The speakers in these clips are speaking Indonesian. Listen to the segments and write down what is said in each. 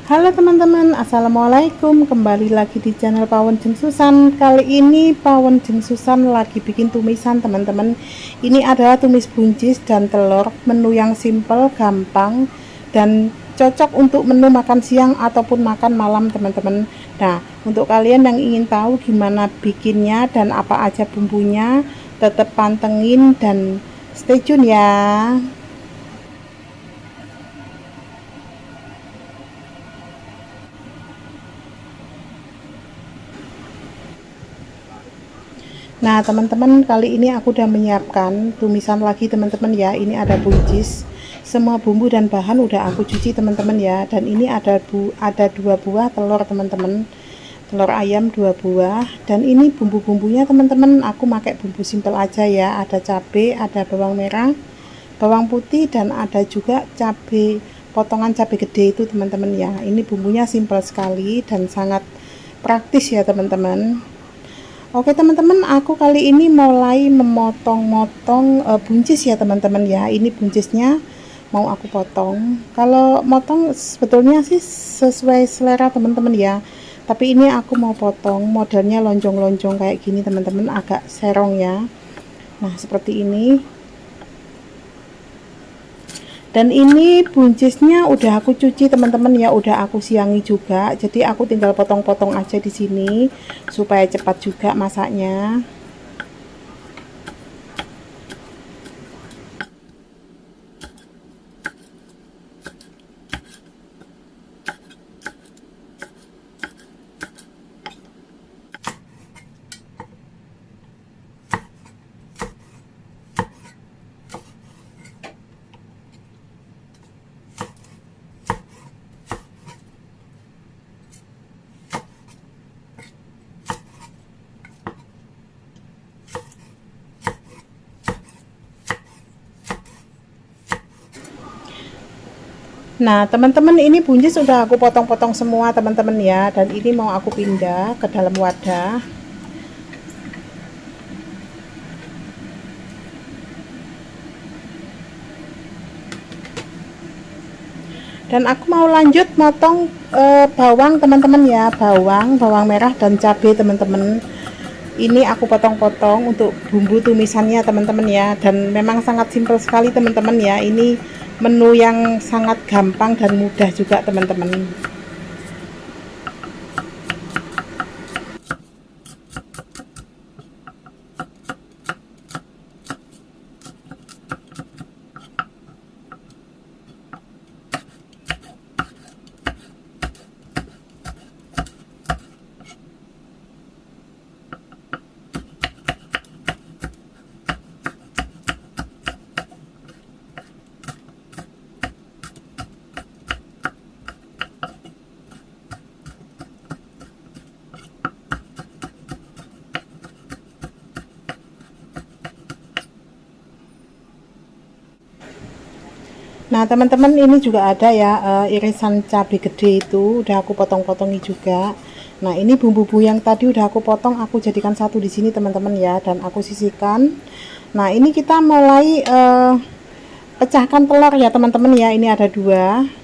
Halo teman-teman, assalamualaikum. Kembali lagi di channel Pawon Jeng Susan. Kali ini Pawon Jeng Susan lagi bikin tumisan teman-teman. Ini adalah tumis buncis dan telur. Menu yang simple, gampang, dan cocok untuk menu makan siang ataupun makan malam teman-teman. Nah, untuk kalian yang ingin tahu gimana bikinnya dan apa aja bumbunya, tetap pantengin dan stay tune ya. Nah teman-teman, kali ini aku udah menyiapkan tumisan lagi teman-teman ya. Ini ada buncis, semua bumbu dan bahan udah aku cuci teman-teman ya. Dan ini ada dua buah telur teman-teman, telur ayam 2 buah. Dan ini bumbu-bumbunya teman-teman, aku pakai bumbu simpel aja ya. Ada cabai, ada bawang merah, bawang putih, dan ada juga cabai, potongan cabai gede itu teman-teman ya. Ini bumbunya simpel sekali dan sangat praktis ya teman-teman. Oke teman-teman, aku kali ini mulai memotong-motong buncis ya teman-teman ya. Ini buncisnya mau aku potong. Kalau motong sebetulnya sih sesuai selera teman-teman ya. Tapi ini aku mau potong modelnya lonjong-lonjong kayak gini teman-teman, agak serong ya. Nah seperti ini. Dan ini buncisnya udah aku cuci teman-teman ya, udah aku siangi juga. Jadi aku tinggal potong-potong aja di sini supaya cepat juga masaknya. Nah teman-teman, ini buncis sudah aku potong-potong semua teman-teman ya. Dan ini mau aku pindah ke dalam wadah. Dan aku mau lanjut motong bawang teman-teman ya, bawang merah dan cabai teman-teman. Ini aku potong-potong untuk bumbu tumisannya teman-teman ya. Dan memang sangat simpel sekali teman-teman ya. Ini menu yang sangat gampang dan mudah juga teman-teman. Nah teman-teman, ini juga ada ya irisan cabai gede itu udah aku potong-potongi juga. Nah ini bumbu-bumbu yang tadi udah aku potong, aku jadikan satu di sini teman-teman ya, dan aku sisihkan. Nah ini kita mulai pecahkan telur ya teman-teman ya. Ini ada 2.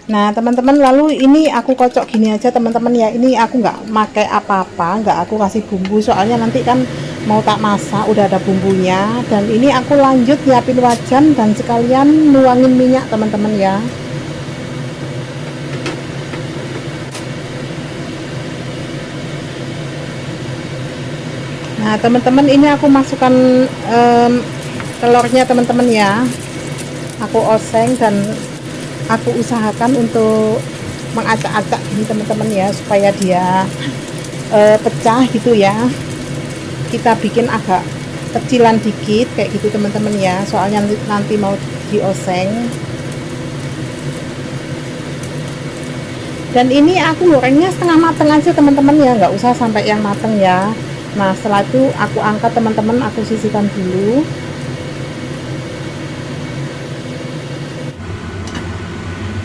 Nah teman-teman, lalu ini aku kocok gini aja teman-teman ya. Ini aku nggak pakai apa-apa, nggak aku kasih bumbu, soalnya nanti kan mau tak masak udah ada bumbunya. Dan ini aku lanjut nyiapin wajan dan sekalian nuangin minyak teman-teman ya. Nah teman-teman, ini aku masukkan telurnya teman-teman ya. Aku oseng dan aku usahakan untuk mengacak-acak gini teman-teman ya, supaya dia pecah gitu ya. Kita bikin agak kecilan dikit kayak gitu teman-teman ya, soalnya nanti mau dioseng. Dan ini aku gorengnya setengah mateng aja teman-teman ya, nggak usah sampai yang mateng ya. Nah setelah itu aku angkat teman-teman, aku sisihkan dulu.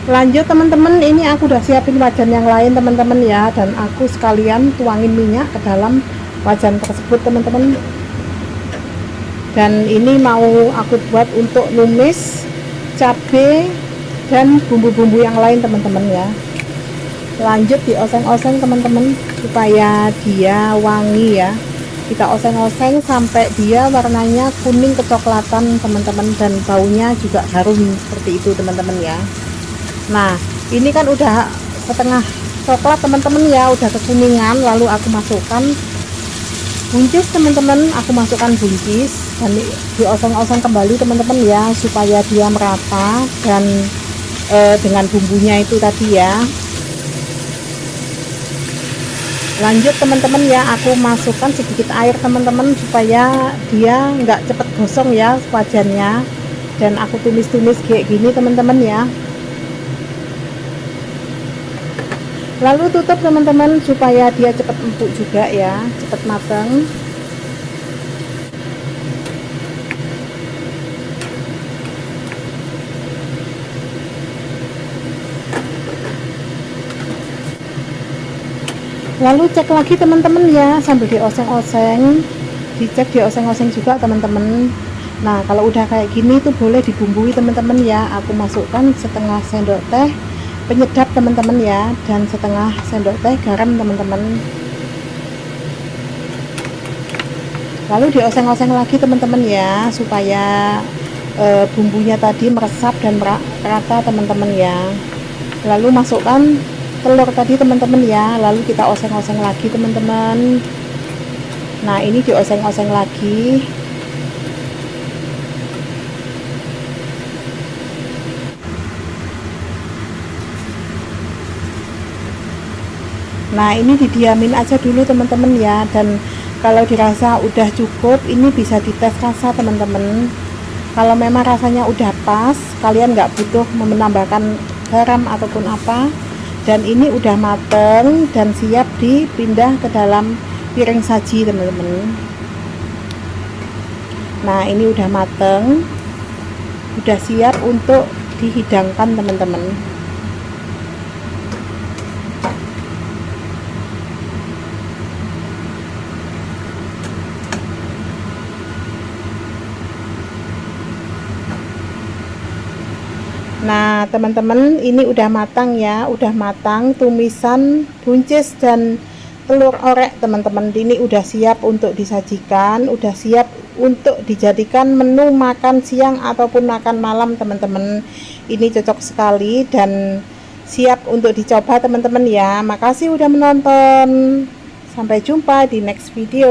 Lanjut teman-teman, ini aku udah siapin wajan yang lain teman-teman ya, dan aku sekalian tuangin minyak ke dalam wajan tersebut teman-teman. Dan ini mau aku buat untuk numis cabai dan bumbu-bumbu yang lain teman-teman ya. Lanjut dioseng-oseng teman-teman supaya dia wangi ya. Kita oseng-oseng sampai dia warnanya kuning kecoklatan teman-teman, dan baunya juga harum seperti itu teman-teman ya. Nah ini kan udah setengah coklat teman-teman ya, udah kekuningan. Lalu aku masukkan buncis teman-teman, aku masukkan buncis dan dioseng-oseng kembali teman-teman ya, supaya dia merata dan dengan bumbunya itu tadi ya. Lanjut teman-teman ya, aku masukkan sedikit air teman-teman supaya dia nggak cepet gosong ya wajannya, dan aku tumis-tumis kayak gini teman-teman ya. Lalu tutup teman-teman supaya dia cepet empuk juga ya, cepet matang. Lalu cek lagi teman-teman ya, sambil dioseng-oseng, dicek dioseng-oseng juga teman-teman. Nah kalau udah kayak gini tuh boleh dibumbui teman-teman ya. Aku masukkan setengah sendok teh penyedap teman-teman ya, dan setengah sendok teh garam teman-teman. Lalu dioseng-oseng lagi teman-teman ya, supaya bumbunya tadi meresap dan merata teman-teman ya. Lalu masukkan telur tadi teman-teman ya, lalu kita oseng-oseng lagi teman-teman. Nah ini dioseng-oseng lagi. Nah ini didiamin aja dulu teman-teman ya, dan kalau dirasa udah cukup ini bisa dites rasa teman-teman. Kalau memang rasanya udah pas, kalian nggak butuh menambahkan garam ataupun apa. Dan ini udah mateng dan siap dipindah ke dalam piring saji teman-teman. Nah ini udah mateng, udah siap untuk dihidangkan teman-teman. Nah teman-teman ini udah matang ya, udah matang tumisan buncis dan telur orek teman-teman. Ini udah siap untuk disajikan, udah siap untuk dijadikan menu makan siang ataupun makan malam teman-teman. Ini cocok sekali dan siap untuk dicoba teman-teman ya. Makasih udah menonton, sampai jumpa di next video.